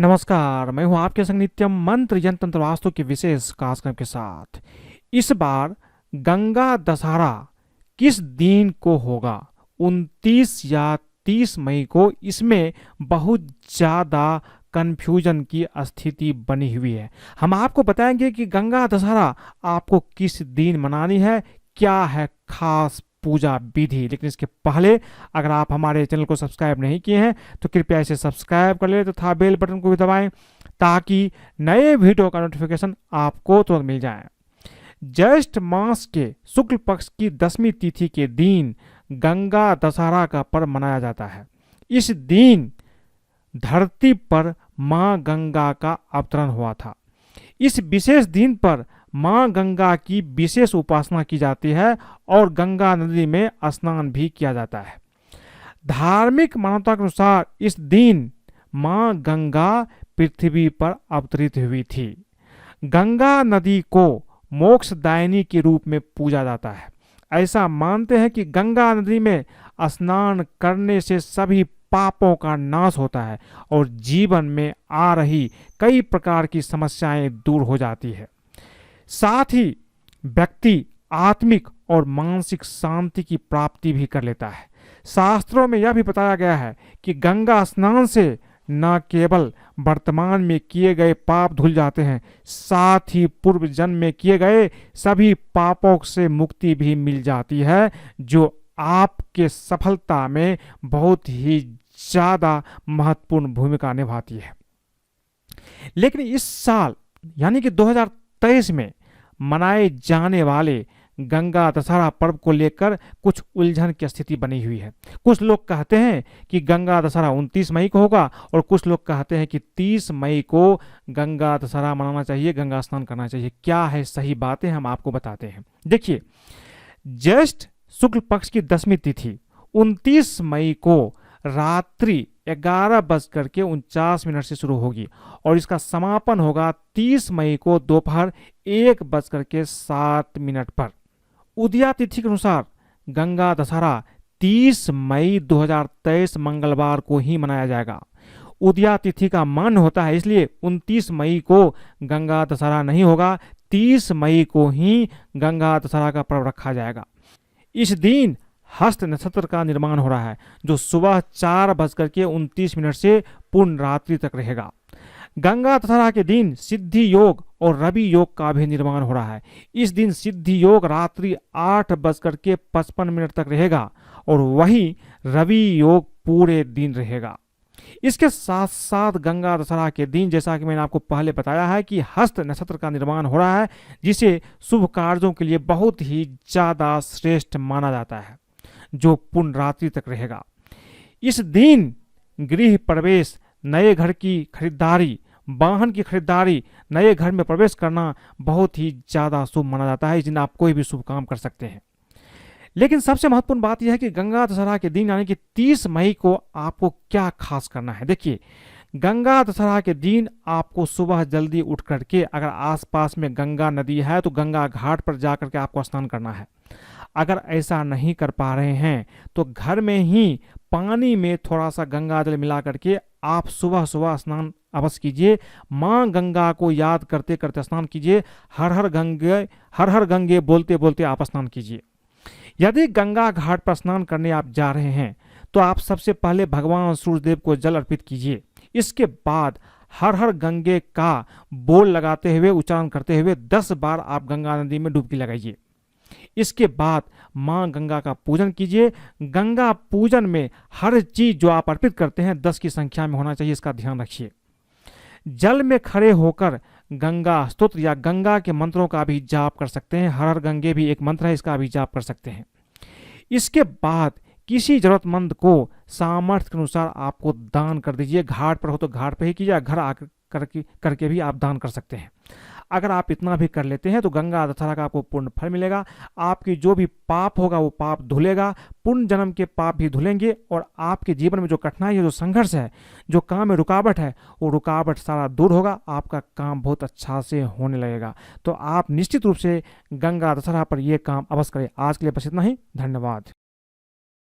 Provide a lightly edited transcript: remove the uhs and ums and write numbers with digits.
नमस्कार, मैं हूं आपके संग नित्यम मंत्र यंत्र तंत्र वास्तु के विशेष कार्यक्रम के साथ। इस बार गंगा दशहरा किस दिन को होगा? 29 या 30 मई को। इसमें बहुत ज़्यादा कन्फ्यूजन की स्थिति बनी हुई है। हम आपको बताएंगे कि गंगा दशहरा आपको किस दिन मनानी है, क्या है खास पूजा विधि। लेकिन इसके पहले अगर आप हमारे चैनल को सब्सक्राइब नहीं किए हैं तो कृपया इसे सब्सक्राइब कर लें तथा बेल बटन को भी दबाएं ताकि नए वीडियो का नोटिफिकेशन आपको तुरंत मिल जाए। ज्येष्ठ मास के शुक्ल पक्ष की 10वीं तिथि के दिन गंगा दशहरा का पर्व मनाया जाता है। इस दिन धरती पर मां गंगा का अवतरण हुआ था। इस विशेष दिन पर मां गंगा की विशेष उपासना की जाती है और गंगा नदी में स्नान भी किया जाता है। धार्मिक मान्यता के अनुसार इस दिन मां गंगा पृथ्वी पर अवतरित हुई थी। गंगा नदी को मोक्षदायिनी के रूप में पूजा जाता है। ऐसा मानते हैं कि गंगा नदी में स्नान करने से सभी पापों का नाश होता है और जीवन में आ रही कई प्रकार की समस्याएं दूर हो जाती है। साथ ही व्यक्ति आत्मिक और मानसिक शांति की प्राप्ति भी कर लेता है। शास्त्रों में यह भी बताया गया है कि गंगा स्नान से न केवल वर्तमान में किए गए पाप धुल जाते हैं, साथ ही पूर्व जन्म में किए गए सभी पापों से मुक्ति भी मिल जाती है, जो आपके सफलता में बहुत ही ज्यादा महत्वपूर्ण भूमिका निभाती है। लेकिन इस साल यानी कि 2023 में मनाए जाने वाले गंगा दशहरा पर्व को लेकर कुछ उलझन की स्थिति बनी हुई है। कुछ लोग कहते हैं कि गंगा दशहरा 29 मई को होगा और कुछ लोग कहते हैं कि 30 मई को गंगा दशहरा मनाना चाहिए, गंगा स्नान करना चाहिए। क्या है सही बातें, हम आपको बताते हैं। देखिए, ज्येष्ठ शुक्ल पक्ष की 10वीं तिथि 29 मई को रात्रि 11:49 से शुरू होगी और इसका समापन होगा 30 मई को दोपहर 1:07 पर। उदया तिथि के अनुसार गंगा दशहरा 30 मई 2023 मंगलवार को ही मनाया जाएगा। उदया तिथि का मान होता है, इसलिए 29 मई को गंगा दशहरा नहीं होगा, 30 मई को ही गंगा दशहरा का पर्व रखा जाएगा। इस दिन हस्त नक्षत्र का निर्माण हो रहा है, जो सुबह 4:29 से पूर्ण रात्रि तक रहेगा। गंगा दशहरा के दिन सिद्धि योग और रवि योग का भी निर्माण हो रहा है। इस दिन सिद्धि योग रात्रि 8:55 तक रहेगा और वही रवि योग पूरे दिन रहेगा। इसके साथ साथ गंगा दशहरा के दिन, जैसा कि मैंने आपको पहले बताया है, कि हस्त नक्षत्र का निर्माण हो रहा है, जिसे शुभ कार्यों के लिए बहुत ही ज्यादा श्रेष्ठ माना जाता है, जो पूर्ण रात्रि तक रहेगा। इस दिन गृह प्रवेश, नए घर की खरीदारी, वाहन की खरीदारी, नए घर में प्रवेश करना बहुत ही ज्यादा शुभ माना जाता है। इस दिन आप कोई भी शुभ काम कर सकते हैं। लेकिन सबसे महत्वपूर्ण बात यह है कि गंगा दशहरा के दिन यानी कि 30 मई को आपको क्या खास करना है। देखिए, गंगा दशहरा के दिन आपको सुबह जल्दी उठ करके, अगर आसपास में गंगा नदी है तो गंगा घाट पर जाकर के आपको स्नान करना है। अगर ऐसा नहीं कर पा रहे हैं तो घर में ही पानी में थोड़ा सा गंगा जल मिला करके आप सुबह सुबह स्नान अवश्य कीजिए। मां गंगा को याद करते करते स्नान कीजिए। हर हर गंगे बोलते बोलते आप स्नान कीजिए। यदि गंगा घाट पर स्नान करने आप जा रहे हैं तो आप सबसे पहले भगवान सूर्यदेव को जल अर्पित कीजिए। इसके बाद हर हर गंगे का बोल लगाते हुए, उच्चारण करते हुए 10 बार आप गंगा नदी में डुबकी लगाइए। इसके बाद मां गंगा का पूजन कीजिए। गंगा पूजन में हर चीज जो आप अर्पित करते हैं 10 की संख्या में होना चाहिए, इसका ध्यान रखिए। जल में खड़े होकर गंगा स्तोत्र या गंगा के मंत्रों का भी जाप कर सकते हैं। हर हर गंगे भी एक मंत्र है, इसका भी जाप कर सकते हैं। इसके बाद किसी जरूरतमंद को सामर्थ्य के अनुसार आपको दान कर दीजिए। घाट पर हो तो घाट पर ही कीजिए, घर आकर करके भी आप दान कर सकते हैं। अगर आप इतना भी कर लेते हैं तो गंगा दशहरा का आपको पूर्ण फल मिलेगा। आपकी जो भी पाप होगा वो पाप धुलेगा, पूर्ण जन्म के पाप भी धुलेंगे और आपके जीवन में जो कठिनाई है, जो संघर्ष है, जो काम में रुकावट है, वो रुकावट सारा दूर होगा। आपका काम बहुत अच्छा से होने लगेगा। तो आप निश्चित रूप से गंगा दशहरा पर ये काम अवश्य करें। आज के लिए बस इतना ही। धन्यवाद।